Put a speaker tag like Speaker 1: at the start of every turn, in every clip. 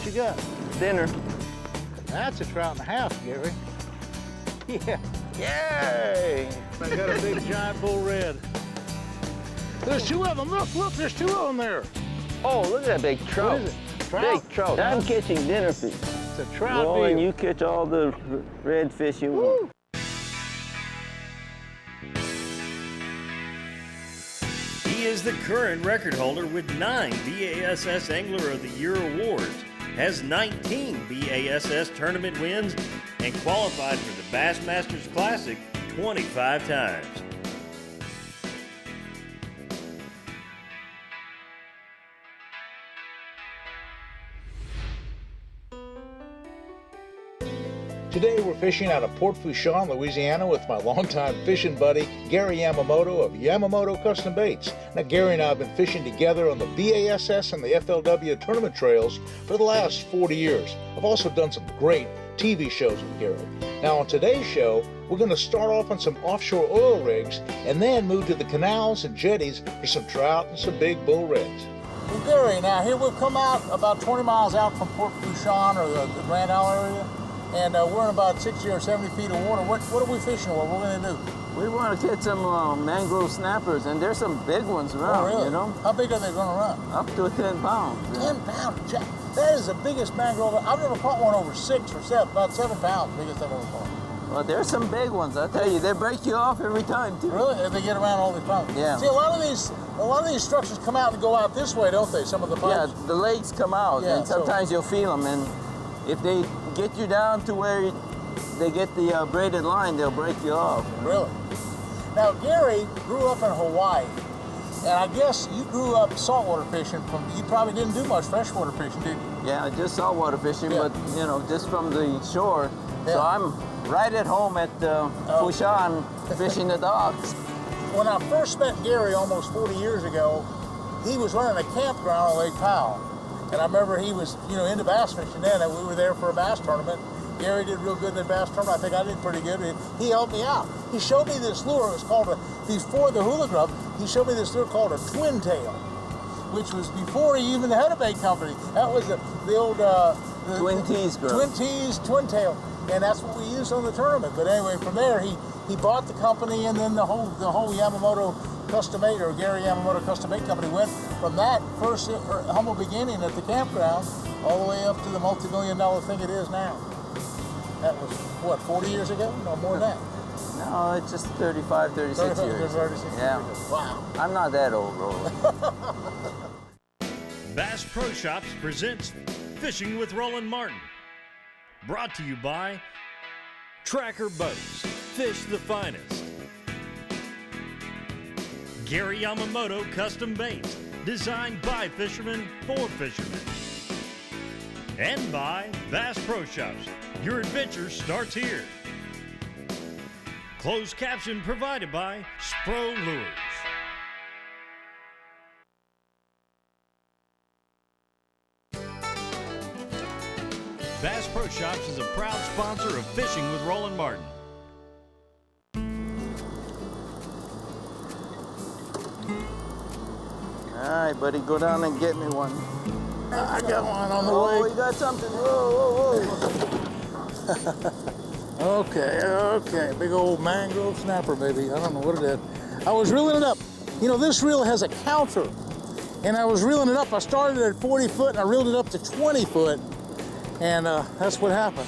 Speaker 1: What you got?
Speaker 2: Dinner.
Speaker 1: That's a trout and a half, Gary. Yeah.
Speaker 2: Yay!
Speaker 1: I got a big giant bull red. There's two of them. Look, there's two of them there.
Speaker 2: Oh, look at that big trout.
Speaker 1: What is it? Trout?
Speaker 2: Big trout. I'm catching dinner fish.
Speaker 1: It's a trout
Speaker 2: Roland,
Speaker 1: deal.
Speaker 2: you catch all the red fish you want.
Speaker 3: He is the current record holder with 9 BASS Angler of the Year awards, has 19 BASS tournament wins, and qualified for the Bassmasters Classic 25 times.
Speaker 1: Today we're fishing out of Port Fourchon, Louisiana with my longtime fishing buddy, Gary Yamamoto of Yamamoto Custom Baits. Now Gary and I have been fishing together on the BASS and the FLW tournament trails for the last 40 years. I've also done some great TV shows with Gary. Now on today's show, we're going to start off on some offshore oil rigs and then move to the canals and jetties for some trout and some big bull reds. Well Gary, now here we've come out about 20 miles out from Port Fourchon or the Grand Isle area. And we're in about 60 or 70 feet of water. What are we fishing? What we're going to do?
Speaker 2: We want to catch some mangrove snappers, and there's some big ones around,
Speaker 1: really?
Speaker 2: you know?
Speaker 1: How big are they going to run?
Speaker 2: Up to 10 pounds.
Speaker 1: 10 pounds? Jack, that is the biggest mangrove. I've never caught one over 6 or 7, about 7 pounds, biggest I've ever caught.
Speaker 2: Well, there's some big ones, I tell you. They break you off every time, too.
Speaker 1: Really? They get around all these problems?
Speaker 2: Yeah.
Speaker 1: See, a lot of these structures come out and go out this way, don't they? Some of the pipes?
Speaker 2: Yeah, the legs come out, and sometimes you'll feel them, and if they get you down to where they get the braided line, they'll break you off.
Speaker 1: Really? Now, Gary grew up in Hawaii, and I guess you grew up saltwater fishing. You probably didn't do much freshwater fishing, did you?
Speaker 2: Yeah, just saltwater fishing, but, you know, just from the shore.
Speaker 1: Yeah.
Speaker 2: So I'm right at home at Fourchon fishing the docks.
Speaker 1: When I first met Gary almost 40 years ago, he was running a campground on Lake Powell. And I remember he was, into bass fishing then, and we were there for a bass tournament. Gary did real good in the bass tournament. I think I did pretty good. He helped me out. He showed me this lure. It was called before the hula grub, he showed me this lure called a twin tail, which was before he even had a bait company. That was the old...
Speaker 2: Twin Tees grub.
Speaker 1: Twin Tees, twin tail. And that's what we used on the tournament. But anyway, from there, he bought the company, and then the whole Yamamoto Custom Bait, or Gary Yamamoto Custom Bait Company, went from that first humble beginning at the campground all the way up to the multi-million-dollar thing it is now. That was, what, 40 years ago? No, more than that.
Speaker 2: No, it's just 35, 36 years.
Speaker 1: 36
Speaker 2: yeah.
Speaker 1: years. Wow.
Speaker 2: I'm not that old, Roland.
Speaker 3: Bass Pro Shops presents Fishing with Roland Martin. Brought to you by Tracker Boats, fish the finest. Gary Yamamoto Custom Baits, designed by fishermen for fishermen. And by Bass Pro Shops, your adventure starts here. Closed caption provided by Spro Lures. Bass Pro Shops is a proud sponsor of Fishing with Roland Martin.
Speaker 2: All right, buddy, go down and get me one.
Speaker 1: I got one on the way.
Speaker 2: Oh, you got something. Whoa, whoa, whoa.
Speaker 1: Okay. Big old mangrove snapper, baby. I don't know what it is. I was reeling it up. This reel has a counter, and I was reeling it up. I started at 40 foot, and I reeled it up to 20 foot, and that's what happened.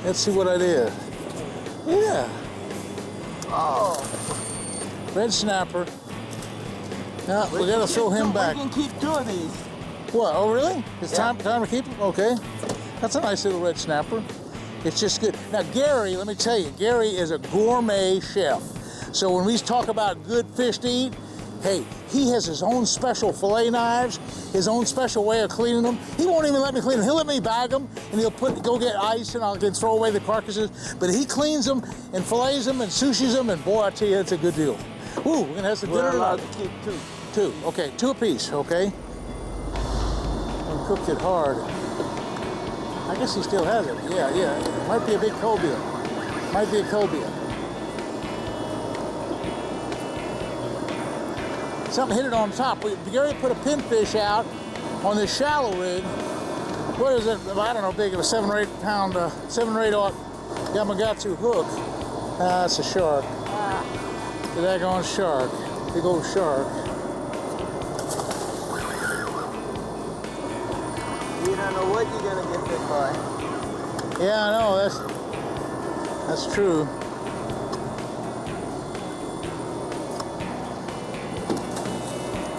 Speaker 1: Let's see what I did. Yeah. Oh. Red snapper. Now, we gotta throw him back.
Speaker 2: We can keep 2 of these.
Speaker 1: What, oh really? It's time to keep him? Okay. That's a nice little red snapper. It's just good. Now Gary, let me tell you, Gary is a gourmet chef. So when we talk about good fish to eat, hey, he has his own special fillet knives, his own special way of cleaning them. He won't even let me clean them. He'll let me bag them, and he'll go get ice, and I can throw away the carcasses. But he cleans them and fillets them and sushis them, and boy, I tell you, it's a good deal. Ooh, we're gonna have some dinner.
Speaker 2: We're allowed to keep 2.
Speaker 1: 2, okay, 2 apiece, okay? And cooked it hard. I guess he still has it. Yeah. It might be a big cobia. Might be a cobia. Something hit it on top. Gary put a pinfish out on this shallow rig, what is it? I don't know, big of a 7 or 8 pound, 7 or 8 aught Yamamoto hook. That's a shark. The daggone shark. Big old shark.
Speaker 2: You don't know what you're gonna get bit by.
Speaker 1: Yeah, I know, that's true.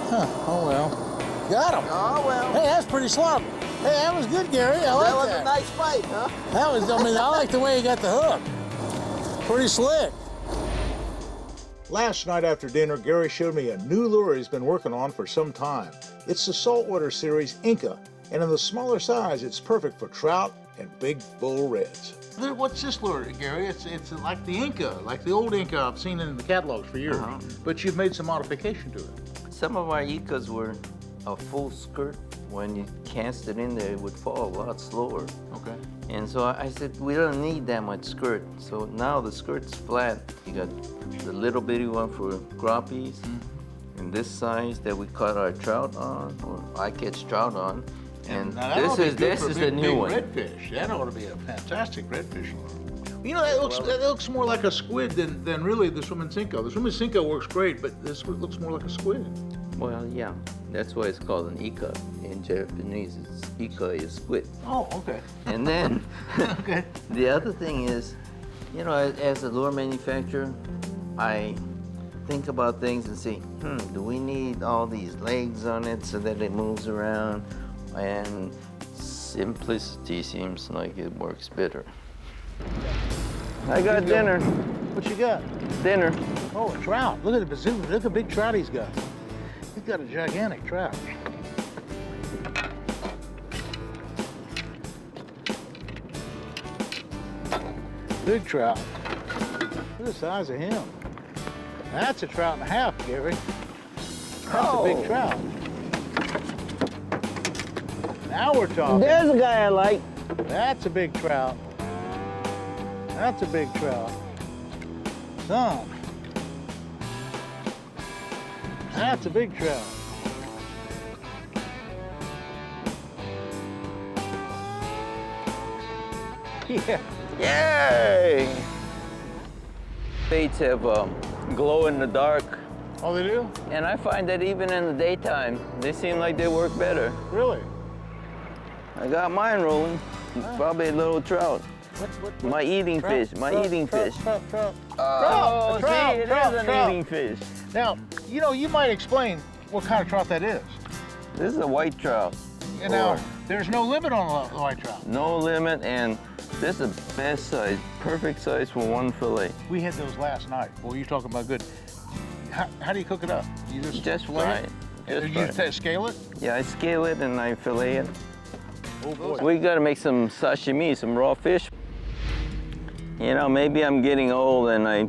Speaker 1: Huh, oh well. Got him.
Speaker 2: Oh well.
Speaker 1: Hey, that's pretty sloppy. Hey, that was good, Gary. I like that.
Speaker 2: That was a nice fight, huh?
Speaker 1: That was, I mean, I like the way he got the hook. Pretty slick. Last night after dinner, Gary showed me a new lure he's been working on for some time. It's the saltwater series Inca, and in the smaller size, it's perfect for trout and big bull reds. What's this lure, Gary? It's like the Inca, like the old Inca I've seen in the catalogs for years, but you've made some modification to it.
Speaker 2: Some of our Icas were a full skirt. When you cast it in there, it would fall a lot slower.
Speaker 1: Okay.
Speaker 2: And so I said, we don't need that much skirt. So now the skirt's flat. You got the little bitty one for crappies, and this size that we caught our trout on, or I catch trout on. And this is the new one.
Speaker 1: Redfish. That ought to be a fantastic redfish lure. You know, that looks more like a squid than really the swimming Cinco. The swimming Cinco works great, but this looks more like a squid.
Speaker 2: Well, yeah, that's why it's called an Ika. In Japanese, Ika is squid.
Speaker 1: Oh, okay.
Speaker 2: And then,
Speaker 1: okay.
Speaker 2: The other thing is, you know, as a lure manufacturer, I think about things and say, do we need all these legs on it so that it moves around? And simplicity seems like it works better. I got dinner.
Speaker 1: What you got?
Speaker 2: Dinner.
Speaker 1: Oh, a trout. Look at the bazooka. Look at the big trout he's got. He's got a gigantic trout. Big trout. Look at the size of him. That's a trout and a half, Gary. That's a big trout. Now we're talking.
Speaker 2: There's a guy I like.
Speaker 1: That's a big trout. That's a big trout. Son. That's a big trout. Yeah.
Speaker 2: Yay! Baits have glow in the dark.
Speaker 1: Oh, they do?
Speaker 2: And I find that even in the daytime, they seem like they work better.
Speaker 1: Really?
Speaker 2: I got mine, Roland. Probably a little trout.
Speaker 1: What?
Speaker 2: My eating fish, my eating fish.
Speaker 1: Trout.
Speaker 2: Oh,
Speaker 1: Trout,
Speaker 2: see, it
Speaker 1: trout,
Speaker 2: is an
Speaker 1: trout.
Speaker 2: eating fish.
Speaker 1: Now, you know, you might explain what kind of trout that is.
Speaker 2: This is a white trout.
Speaker 1: And now, there's no limit on the white trout.
Speaker 2: No limit, and this is the best size, perfect size for one fillet.
Speaker 1: We had those last night. Boy, you're talking about good. How do you cook it up? You
Speaker 2: Just fry it.
Speaker 1: You scale it?
Speaker 2: Yeah, I scale it and I fillet it.
Speaker 1: Oh boy.
Speaker 2: We gotta make some sashimi, some raw fish. You know, maybe I'm getting old and I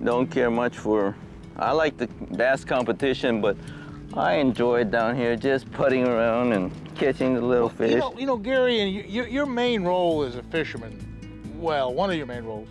Speaker 2: don't care much for, I like the bass competition, but I enjoy it down here, just putting around and catching the little fish.
Speaker 1: You know, Gary, and your main role as a fisherman, well, one of your main roles,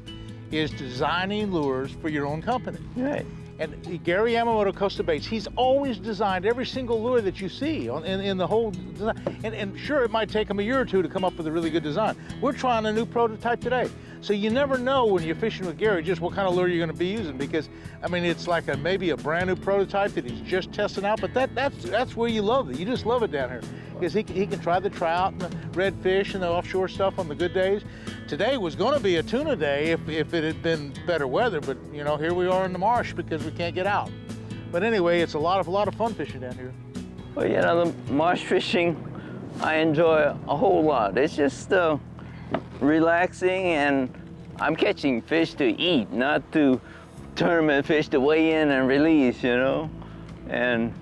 Speaker 1: is designing lures for your own company.
Speaker 2: Right.
Speaker 1: And Gary Yamamoto Custom Baits, he's always designed every single lure that you see in the whole design. And sure, it might take him a year or two to come up with a really good design. We're trying a new prototype today. So you never know when you're fishing with Gary just what kind of lure you're going to be using, because, I mean, it's like maybe a brand new prototype that he's just testing out, but that's where you love it. You just love it down here, because he can try the trout and the redfish and the offshore stuff on the good days. Today was going to be a tuna day if it had been better weather, but, you know, here we are in the marsh because we can't get out. But anyway, it's a lot of fun fishing down here.
Speaker 2: Well, you know, the marsh fishing, I enjoy a whole lot. It's just relaxing, and I'm catching fish to eat, not to tournament fish to weigh in and release, you know? And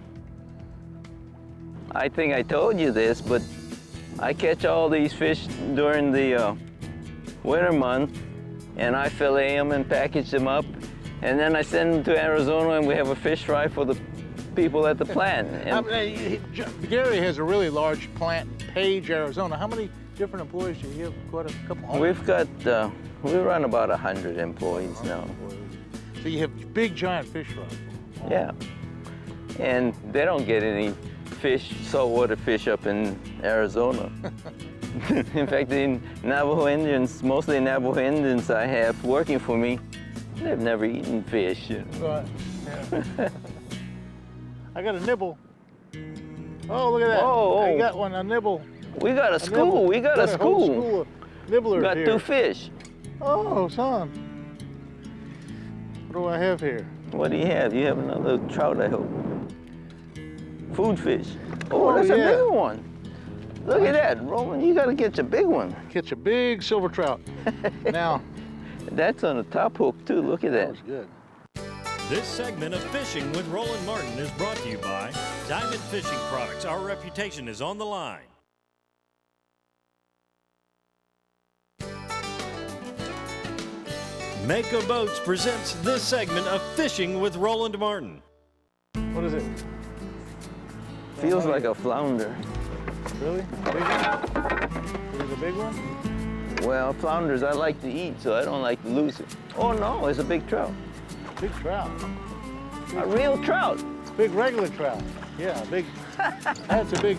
Speaker 2: I think I told you this, but I catch all these fish during the winter month, and I fillet them and package them up, and then I send them to Arizona, and we have a fish fry for the people at the plant. And
Speaker 1: Gary has a really large plant, Page, Arizona. How many different employees do you have? Quite a couple hundred?
Speaker 2: We've got, we run about 100 employees now.
Speaker 1: So you have big, giant fish fry.
Speaker 2: Yeah. And they don't get any fish, saltwater fish up in Arizona. In fact, the Navajo Indians, mostly Navajo Indians I have working for me, they've never eaten fish.
Speaker 1: Right. Yeah. I got a nibble. Oh, look at that.
Speaker 2: Oh,
Speaker 1: I got one, a nibble.
Speaker 2: We got a school.
Speaker 1: Nibble.
Speaker 2: We got a
Speaker 1: whole
Speaker 2: school.
Speaker 1: school of nibblers
Speaker 2: Got
Speaker 1: here.
Speaker 2: 2 fish.
Speaker 1: Oh, son. What do I have here?
Speaker 2: What do you have? You have another trout, I hope. Food fish. Oh, that's
Speaker 1: yeah.
Speaker 2: a big one. Look at that, Roland. You got to get your big one.
Speaker 1: Catch a big silver trout. Now,
Speaker 2: That's on the top hook too. Look at
Speaker 1: that
Speaker 2: that.
Speaker 1: was good.
Speaker 3: This segment of Fishing with Roland Martin is brought to you by Diamond Fishing Products. Our reputation is on the line. Mako Boats presents this segment of Fishing with Roland Martin.
Speaker 1: What is it?
Speaker 2: Feels like a flounder.
Speaker 1: Really? Big one? Is it a big one?
Speaker 2: Well, flounders I like to eat, so I don't like to lose it. Oh no, it's a big trout.
Speaker 1: Big trout.
Speaker 2: A real trout.
Speaker 1: Big regular trout. Yeah, big. That's a big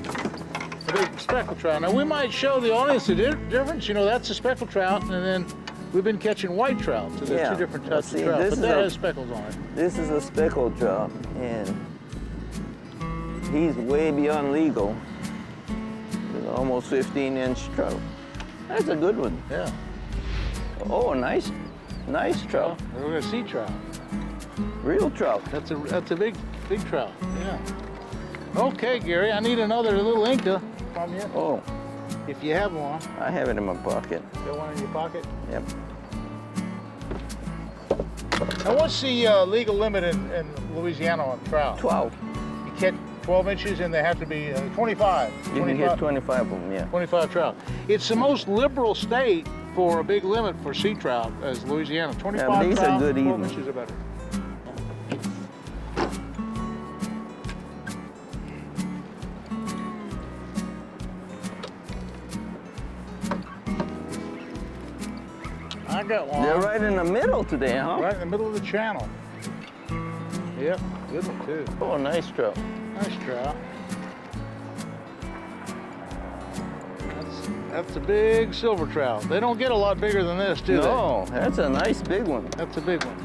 Speaker 1: speckled trout. Now we might show the audience the difference. You know, that's a speckled trout, and then we've been catching white trout. So there's
Speaker 2: Yeah.
Speaker 1: two different
Speaker 2: Well,
Speaker 1: types
Speaker 2: see,
Speaker 1: of trout,
Speaker 2: this
Speaker 1: but
Speaker 2: is
Speaker 1: that
Speaker 2: a-
Speaker 1: has speckles on it.
Speaker 2: This is a speckled trout, and he's way beyond legal. He's almost 15-inch trout. That's a good one.
Speaker 1: Yeah.
Speaker 2: Oh, nice trout.
Speaker 1: We're gonna sea trout.
Speaker 2: Real trout.
Speaker 1: That's a big trout. Yeah. Okay, Gary, I need another little Inca from you,
Speaker 2: Oh,
Speaker 1: if you have one.
Speaker 2: I have it in my pocket.
Speaker 1: Got one in your pocket?
Speaker 2: Yep.
Speaker 1: Now, what's the legal limit in Louisiana on trout?
Speaker 2: 12.
Speaker 1: You catch 12 inches and they have to be 25.
Speaker 2: You can get 25 of them, yeah.
Speaker 1: 25 trout. It's the most liberal state for a big limit for sea trout as Louisiana. 25
Speaker 2: but these are
Speaker 1: trout,
Speaker 2: good
Speaker 1: 12
Speaker 2: eating.
Speaker 1: inches or better. I got one.
Speaker 2: They're right in the middle today, huh?
Speaker 1: Right in the middle of the channel. Yep, good one too.
Speaker 2: Oh, nice trout.
Speaker 1: Nice trout. That's a big silver trout. They don't get a lot bigger than this, do they?
Speaker 2: No, that's a nice big one.
Speaker 1: That's a big one.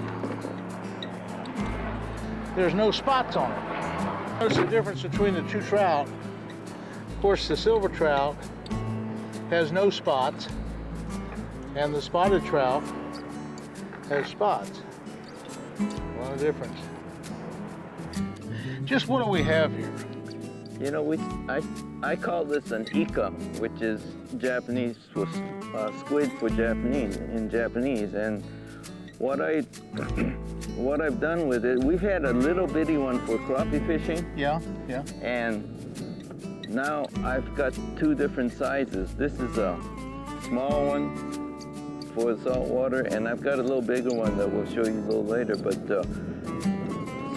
Speaker 1: There's no spots on it. Notice the difference between the two trout. Of course, the silver trout has no spots, and the spotted trout has spots. A lot of difference. Just what do we have here?
Speaker 2: You know, I call this an ika, which is Japanese for squid for Japanese in Japanese. And what I've done with it, we've had a little bitty one for crappie fishing,
Speaker 1: Yeah, yeah.
Speaker 2: and now I've got 2 different sizes. This is a small one for saltwater, and I've got a little bigger one that we'll show you a little later. But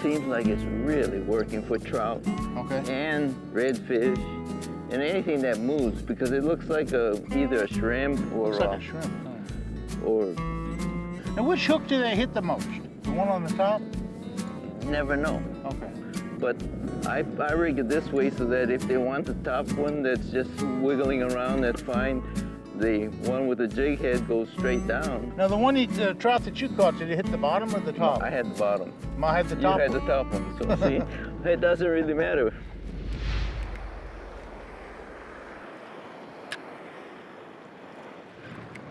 Speaker 2: seems like it's really working for trout.
Speaker 1: Okay.
Speaker 2: And redfish, and anything that moves, because it looks like either a shrimp or
Speaker 1: Looks like a shrimp. Huh?
Speaker 2: or
Speaker 1: Now, which hook do they hit the most? The one on the top?
Speaker 2: never know.
Speaker 1: Okay.
Speaker 2: But I rig it this way so that if they want the top one that's just wiggling around, that's fine. The one with the jig head goes straight down.
Speaker 1: Now, the one trout that you caught, did it hit the bottom or the top?
Speaker 2: I had the bottom.
Speaker 1: I had the top.
Speaker 2: You had the top one, so see, it doesn't really matter.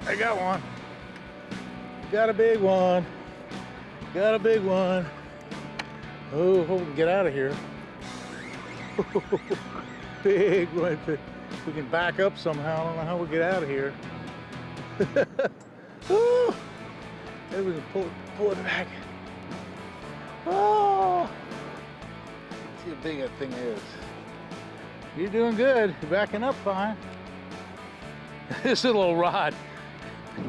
Speaker 1: I got one. Got a big one. Got a big one. Oh, hope we can get out of here. Big one. We can back up somehow. I don't know how we get out of here. Oh, maybe we can pull it back. Oh, let's see how big that thing is. You're doing good. You're backing up fine. This little rod.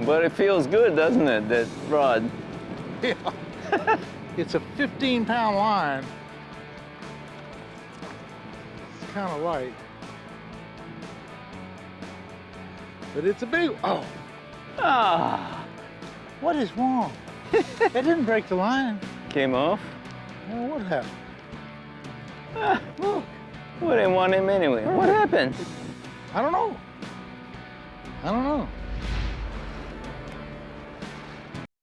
Speaker 2: But it feels good, doesn't it, that rod?
Speaker 1: Yeah. It's a 15-pound line. It's kind of light. But it's a big, oh.
Speaker 2: Ah,
Speaker 1: What is wrong? It didn't break the line.
Speaker 2: came off.
Speaker 1: Oh, what happened?
Speaker 2: Look. We didn't want him anyway. What happened?
Speaker 1: I don't know.